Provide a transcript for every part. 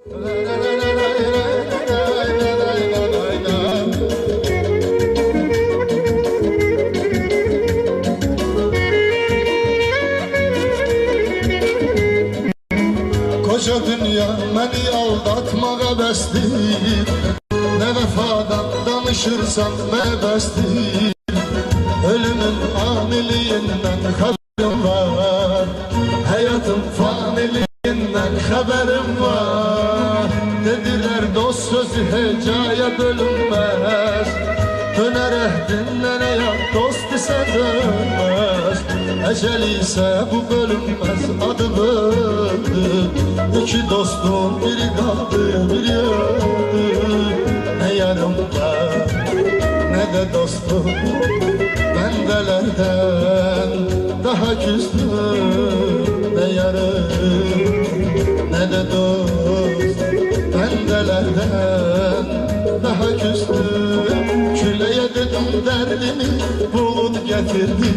Koca dünya beni aldatmağa bəsdir, ne vefadan danışırsam məbəsdir. Ölümün aniliyinden haberim var, hayatın faniliyinden haberim var. Dediler dost sözü hecaya bölünmez, dönerek dinleneye dost ise dönmez. Ecel ise bu bölünmez adı öldü. İki dostum biri kaldı biri öldü. Ne yarım var ne de dostum, bendelerden daha küstüm. Ne yarım ne de dost, bendelerden daha küstüm. Küleye dedim derdimi bulut getirdi,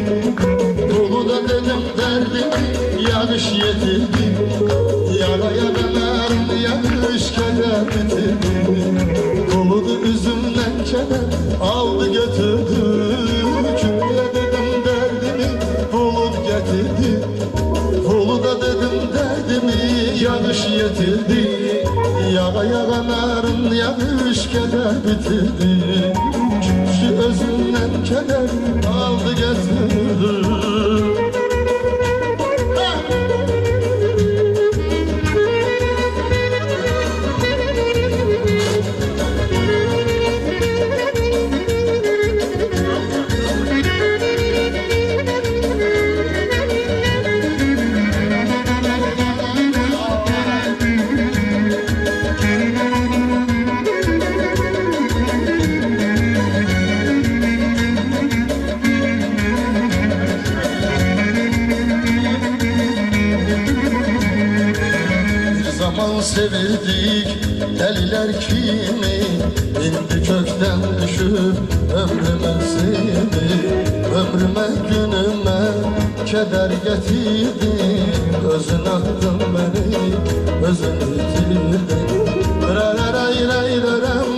buluda dedim derdimi yağış getirdi. Yaraya dönerim yağış keder bitirdi. Buludu üzümden keder aldı götürdü. Küleye dedim derdimi bulut getirdi, buluda dedim derdimi yağış getirdi. Yağa yağanarın yağış keder bitirdi. Şu özümden keder aldı götürdü. Sevildik deliler kimi, indi kökten düşüp ömrüme sindi. Ömrüme günüme keder getirdin, özün attın beni, özün itirdin. Rararayrayrarım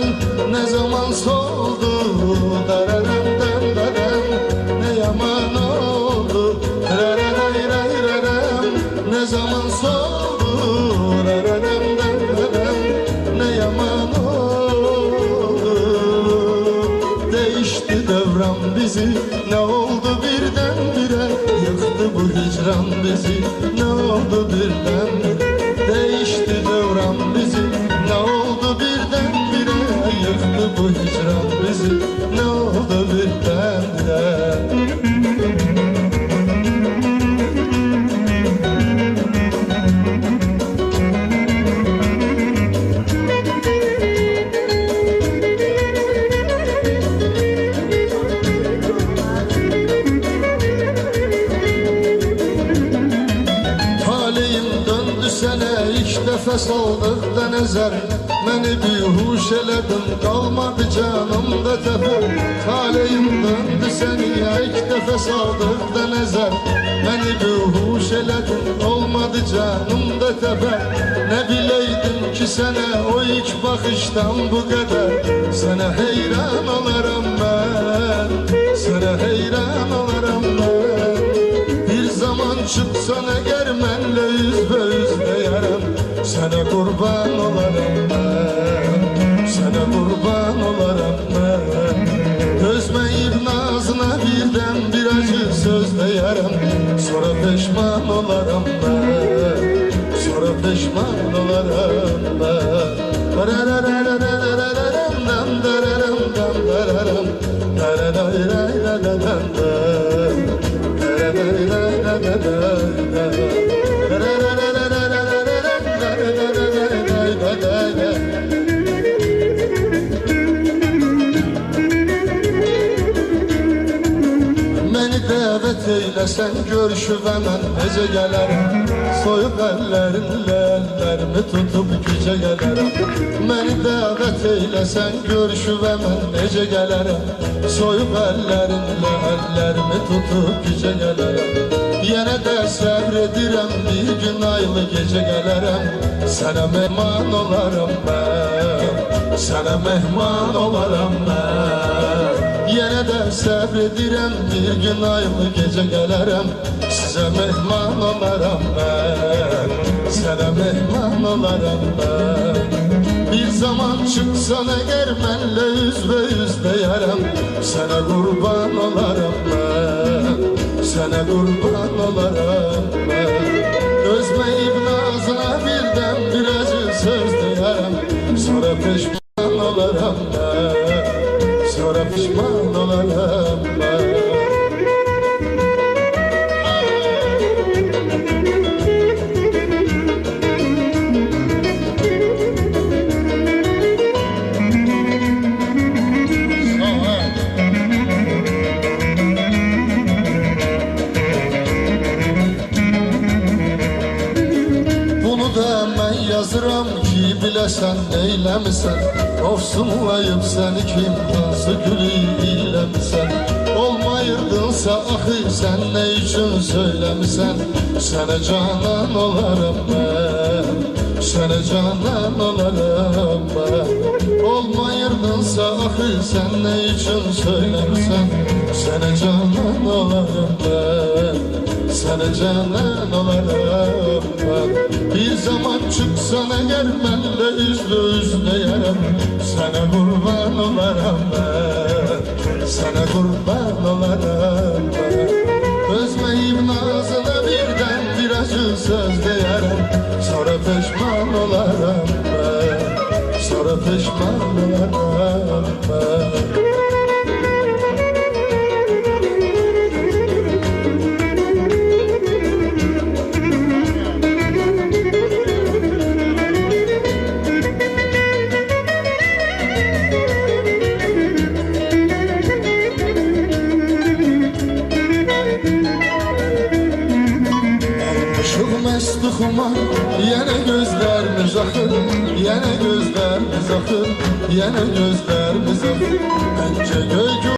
ne zaman soldu, dararamdan daram ne yaman oldu. Rararayrayrarım ne zaman soldu, ne yaman oldu. Değişti devran bizi, ne oldu birdenbire, yıktı bu hicran bizi, ne oldu birdenbire. Değişti devran bizi, ne oldu birdenbire, yıktı bu hicran bizi, ne oldu birdenbire. Nefes aldıktan ezer beni bihuş eledin, kalmadı canımda tefer. Taleyim döndü seni ilk nefes aldıktan ezer beni bihuş eledin, olmadı canımda tefer. Ne bileydim ki sana o ilk bakıştan bu kadar. Sana heyran olarım ben, sana heyran olarım ben. Bir zaman çıksana germenle yüzbe yaram, sana kurban olarım ben, sana kurban olarım ben. Gözmeyip nazına birden bir acı söz de yaram, sonra peşman olarım ben, sonra peşman olarım ben. Sen görüşüp hemen ece gelerim, soyup ellerinle ellerimi tutup güce gelerim. Beni davet eylesen görüşüp hemen ece gelerim, soyup ellerinle ellerimi tutup güce gelerim. Yenə də səbr edirəm, bir gün aylı gecə gələrəm, sənə mehman olaram mən, sənə mehman olaram mən. Yenə də səbr edirəm, bir gün aylı gecə gələrəm, sizə mehman olaram mən, sənə mehman olaram mən. Bir zaman çıksan eğer mənlə üz deyərəm, sənə qurban olaram mən, sənə qurban olaram mən. Özməyib nazına birdən bir acı söz deyərəm, sonra peşman olaram mən, sonra pişman olaram mən. Yazıram ki biləsən neyləmisən, ofsumlayıb səni kim hansı gülü iləmisən. Olmayırdınsa axı sən nə üçün söyləmisən, sənə canan olaram mən, sənə canan olaram mən. Olmayırdınsa axı sən nə üçün söyləmisən, sənə canan olaram mən, sənə canan olaram mən. Bir zaman çıksan eğer mənlə üz deyərəm, sənə qurban olaram mən, sənə qurban olaram mən. Özməyib nazına birdən bir acı söz deyərəm, sonra peşman olaram mən, sonra peşman olaram mən. Yenə gözlərimiz axır, yenə gözlərimiz axır, yenə gözlərimiz axır. Məncə göy